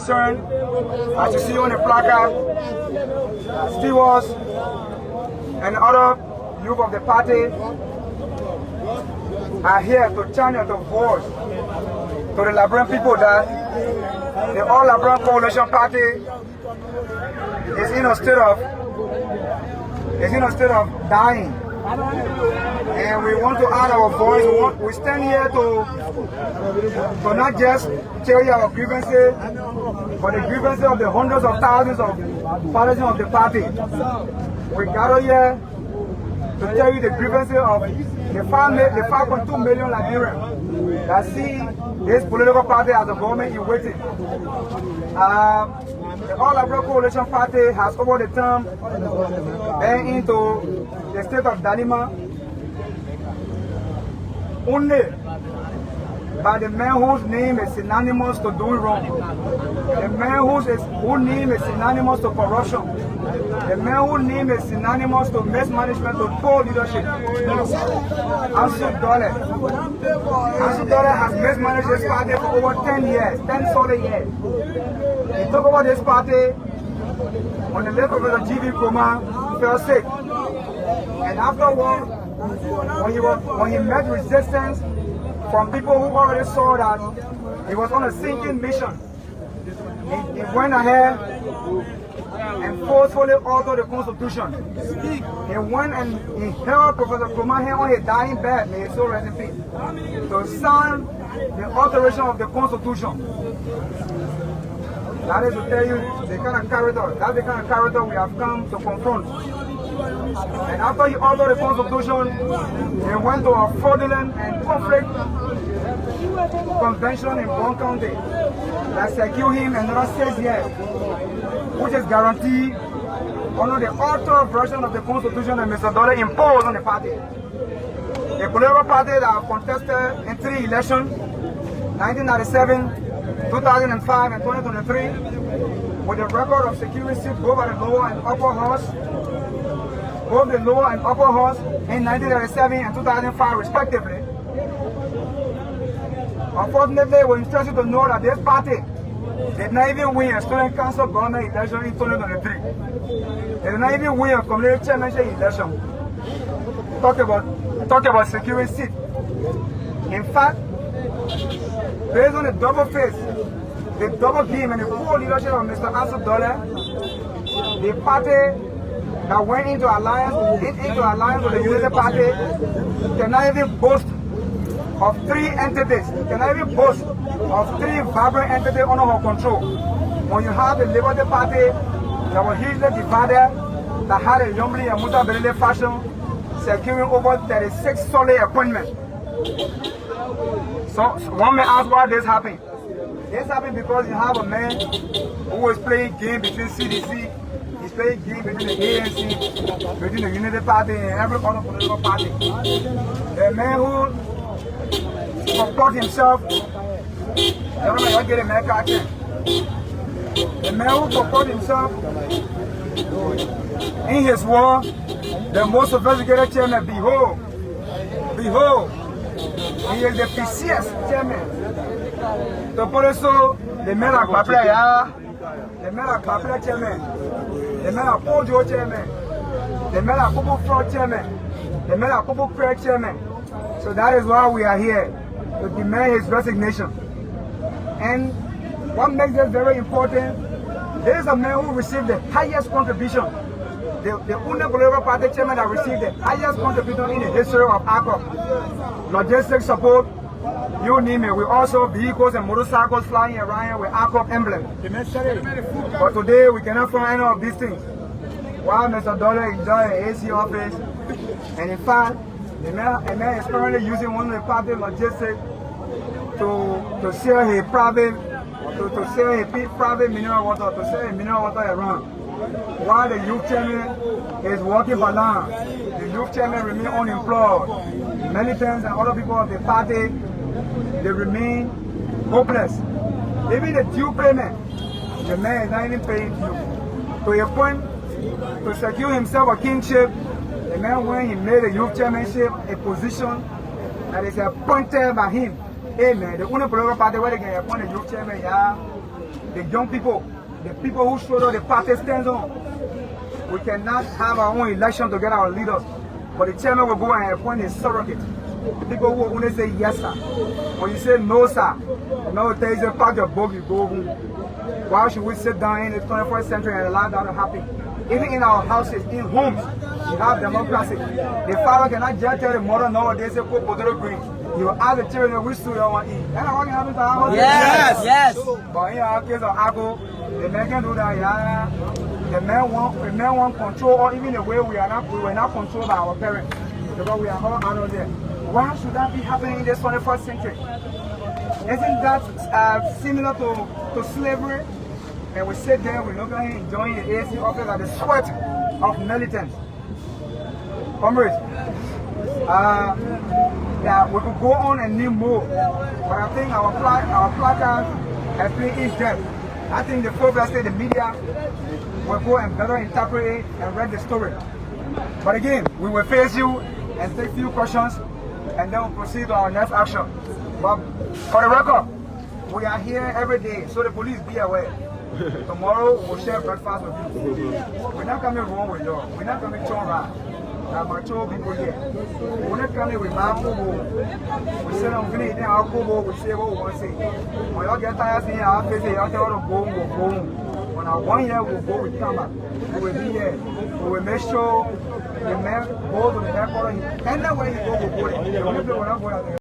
concerned, as you see on the placard, stewards and other youth of the party are here to channel the voice to the Liberian people that the All Liberian Coalition Party is in a state of dying. And we want to add our voice. We stand here to not just tell you our grievances, but the grievances of the hundreds of thousands of partisans of the party. We gather here to tell you the grievances of the 5.2 million Liberians that see this political party as a government in waiting. The All Liberian Coalition Party has over the term been into the state of dilemma only by the man whose name is synonymous to doing wrong, the man whose name is synonymous to corruption, the man whose name is synonymous to mismanagement, to poor leadership. Ansu Dulley. Ansu Dulley has mismanaged this party for over 10 years, 10 solid years. He took over this party when the late Professor G.V. Kroma fell sick. And afterward, when he met resistance from people who already saw that he was on a sinking mission, he went ahead and forcefully altered the Constitution. He went and he held Professor Kroma on his dying bed, may his soul rest in peace, to sign the alteration of the Constitution. That is to tell you the kind of character, that's the kind of character we have come to confront. And after he altered the Constitution, he went to a fraudulent and conflict convention in Brown County that secured him another 6 years, which is guaranteed under the altered version of the Constitution that Mr. Dulley imposed on the party. A political party that have contested in 3 elections, 1997, 2005 and 2023, with a record of securing seats both at the lower and upper house, both the lower and upper house in 1997 and 2005 respectively. Unfortunately, we're interested to know that this party did not even win a student council government election in 2023. They did not even win a community chairmanship election. Talk about securing seats. In fact, based on the double face, the double game and the poor leadership of Mr. Ansu Dulley, the party that went into alliance with the Unity Party cannot even boast of 3 entities, cannot even boast of 3 vibrant entities under her control. When you have the Liberty Party that was hugely divided, that had a Yombly and Mutabelele fashion, securing over 36 solid appointments. So one may ask why this happened. This happened because you have a man who is playing game between CDC, he's playing game between the ANC, between the Unity Party and every other political party. A man who support himself, the man who support himself in his war, the most sophisticated chairman, behold, he is the PCS chairman. The police, the men are Papla, the men are Papla chairman, the men are Pojo chairman, the men are Kubu Fraud chairman, the men are Kubu Prayer chairman. So that is why we are here, to demand his resignation. And what makes this very important, there is a man who received the highest contribution, the only political party chairman that received the highest contribution in the history of ALCOP. Logistics support, you name it. We also have vehicles and motorcycles flying around here with ALCOP emblem. But today we cannot find any of these things. While Mr. Dulley enjoys an AC office, and in fact, the man is currently using one of the party logistics to sell his private mineral water, to sell his mineral water around. While the youth chairman is working for land, the youth chairman remains unemployed. Militants and other people of the party, they remain hopeless. Even the due payment, the man is not even paying due. To a point, to secure himself a kingship, the man, when he made the youth chairmanship a position that is appointed by him. Amen. The only political party where they can appoint a youth chairman, yeah. the young people, the people who showed up the party stands on. We cannot have our own election to get our leaders. But the chairman will go and appoint a surrogate. People who only say yes, sir. When you say no, sir, no, there is a pack of book, you go home. Why should we sit down in the 21st century and allow that to happen? Even in our houses, in homes, we have democracy. The father cannot just tell the mother nowadays, say, put potato green. You ask the children which food they want to eat. That's what happens to our Yes, yes. But in our case of Agbo, the man can do that, yeah. The man want control, or even the way we were not controlled by our parents. Because we are all out of there. Why should that be happening in the 21st century? Isn't that similar to slavery? And we sit there, we look at him enjoying the AC office at the sweat of militants. Comrades, yeah, we could go on and need more, but I think our placard has been in depth. I think the folks that say the media will go and better interpret it and read the story. But again, we will face you and take a few questions, and then we'll proceed to our next action. But for the record, we are here every day, so the police be aware. Tomorrow we'll share breakfast with you. We're not coming wrong with you. We're not coming to around. There are mature people here. We're not coming with my Kobo. We say I'm going to eat our Kobo, we say what we want to say. When y'all get tired of seeing our faces, y'all tell us to go, we'll go. When our 1 year we'll go with camera. We will be here. We will make sure the man goes to the headquarters. And that way he goes, we'll go there. The only place we're not going out there.